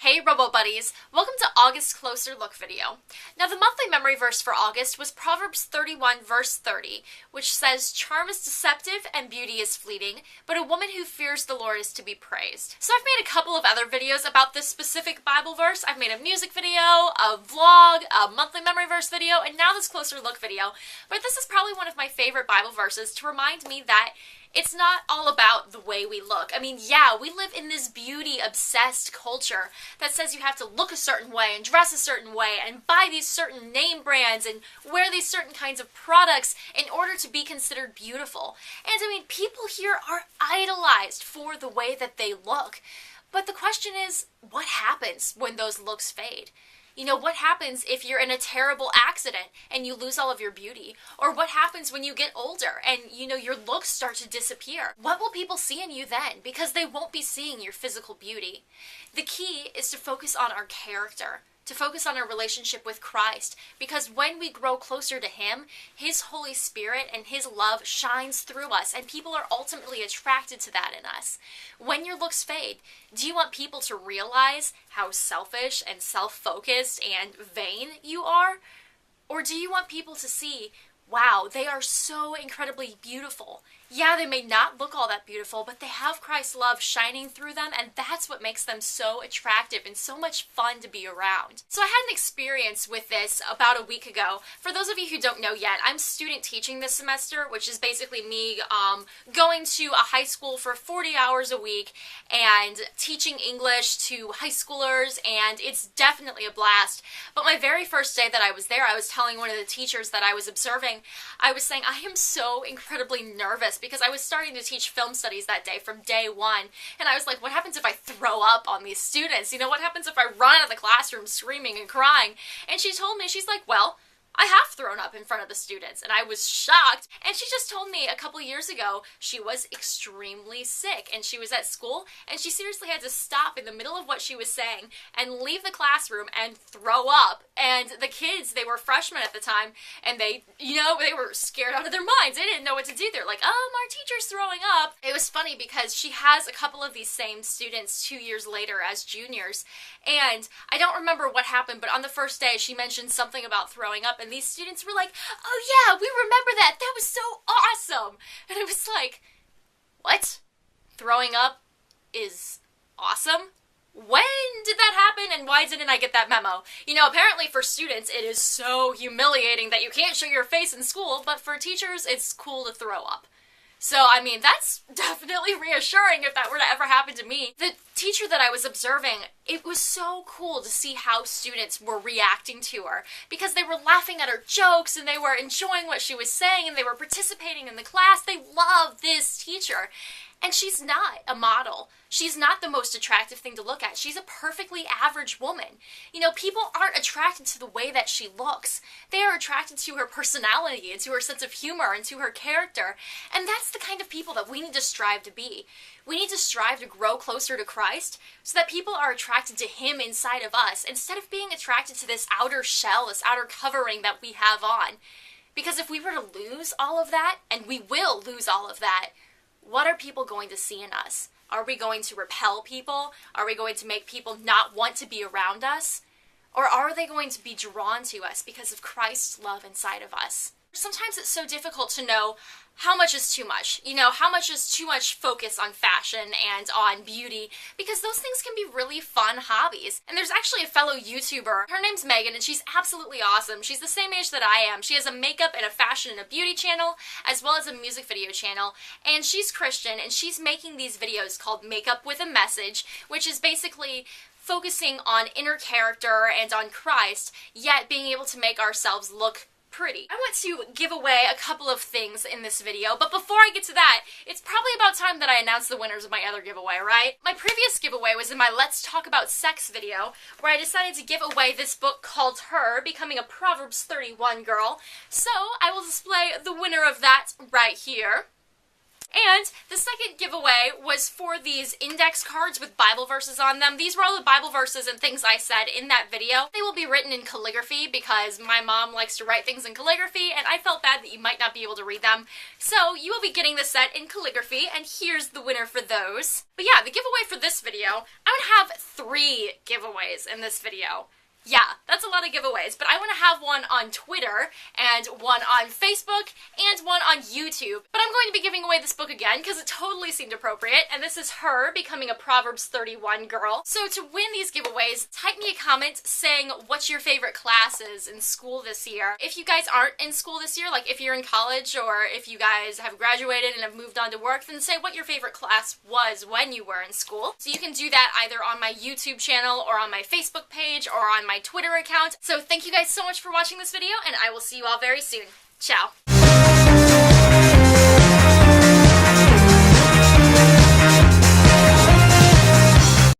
Hey Robo-Buddies! Welcome to August's Closer Look video. Now the monthly memory verse for August was Proverbs 31 verse 30, which says, "Charm is deceptive and beauty is fleeting, but a woman who fears the Lord is to be praised." So I've made a couple of other videos about this specific Bible verse. I've made a music video, a vlog, a monthly memory verse video, and now this Closer Look video. But this is probably one of my favorite Bible verses to remind me that it's not all about the way we look. I mean, yeah, we live in this beauty-obsessed culture that says you have to look a certain way and dress a certain way and buy these certain name brands and wear these certain kinds of products in order to be considered beautiful. And I mean, people here are idolized for the way that they look. But the question is, what happens when those looks fade? You know, what happens if you're in a terrible accident and you lose all of your beauty? Or what happens when you get older and, your looks start to disappear? What will people see in you then? Because they won't be seeing your physical beauty. The key is to focus on our character, to focus on our relationship with Christ, because when we grow closer to Him, His Holy Spirit and His love shines through us, and people are ultimately attracted to that in us. When your looks fade, do you want people to realize how selfish and self-focused and vain you are? Or do you want people to see, wow, they are so incredibly beautiful? Yeah, they may not look all that beautiful, but they have Christ's love shining through them, and that's what makes them so attractive and so much fun to be around. So I had an experience with this about a week ago. For those of you who don't know yet, I'm student teaching this semester, which is basically me going to a high school for 40 hours a week and teaching English to high schoolers, and it's definitely a blast. But my very first day that I was there, I was telling one of the teachers that I was observing, I was saying, I am so incredibly nervous because I was starting to teach film studies that day from day one, and I was like, what happens if I throw up on these students? What happens if I run out of the classroom screaming and crying? And she told me, she's like, well, I have thrown up in front of the students, and I was shocked. And she just told me a couple years ago she was extremely sick, and she was at school, and she seriously had to stop in the middle of what she was saying and leave the classroom and throw up. And the kids, they were freshmen at the time, and they were scared out of their minds. They didn't know what to do. They're like, our teacher's throwing up. It was funny because she has a couple of these same students 2 years later as juniors, and I don't remember what happened, but on the first day she mentioned something about throwing up, and these students were like, oh yeah, we remember that. That was so awesome. And it was like, what? Throwing up is awesome? When did that happen, and why didn't I get that memo? Apparently for students it is so humiliating that you can't show your face in school, but for teachers it's cool to throw up. So, I mean, that's definitely reassuring if that were to ever happen to me. The teacher that I was observing, it was so cool to see how students were reacting to her, because they were laughing at her jokes and they were enjoying what she was saying and they were participating in the class. They love this teacher. And she's not a model. She's not the most attractive thing to look at. She's a perfectly average woman. People aren't attracted to the way that she looks. They are attracted to her personality and to her sense of humor and to her character. And that's the kind of people that we need to strive to be. We need to strive to grow closer to Christ so that people are attracted to Him inside of us instead of being attracted to this outer shell, this outer covering that we have on. Because if we were to lose all of that, and we will lose all of that, what are people going to see in us? Are we going to repel people? Are we going to make people not want to be around us? Or are they going to be drawn to us because of Christ's love inside of us? Sometimes it's so difficult to know how much is too much. How much is too much focus on fashion and on beauty, because those things can be really fun hobbies. And there's actually a fellow YouTuber, her name's Megan, and she's absolutely awesome. She's the same age that I am. She has a makeup and a fashion and a beauty channel, as well as a music video channel, and she's Christian, and she's making these videos called Makeup with a Message, which is basically focusing on inner character and on Christ, yet being able to make ourselves look pretty. I want to give away a couple of things in this video, but before I get to that, it's probably about time that I announce the winners of my other giveaway, right? My previous giveaway was in my Let's Talk About Sex video, where I decided to give away this book called Her, Becoming a Proverbs 31 Girl. So I will display the winner of that right here. And the second giveaway was for these index cards with Bible verses on them. These were all the Bible verses and things I said in that video. They will be written in calligraphy because my mom likes to write things in calligraphy, and I felt bad that you might not be able to read them. So you will be getting the set in calligraphy, and here's the winner for those. But yeah, the giveaway for this video, I would have 3 giveaways in this video. Yeah, that's a lot of giveaways, but I want to have one on Twitter, and one on Facebook, and one on YouTube. But I'm going to be giving away this book again, because it totally seemed appropriate, and this is her becoming a Proverbs 31 girl. So to win these giveaways, type me a comment saying what's your favorite classes in school this year. If you guys aren't in school this year, like if you're in college, or if you guys have graduated and have moved on to work, then say what your favorite class was when you were in school. So you can do that either on my YouTube channel, or on my Facebook page, or on my Twitter account. So thank you guys so much for watching this video, and I will see you all very soon. Ciao.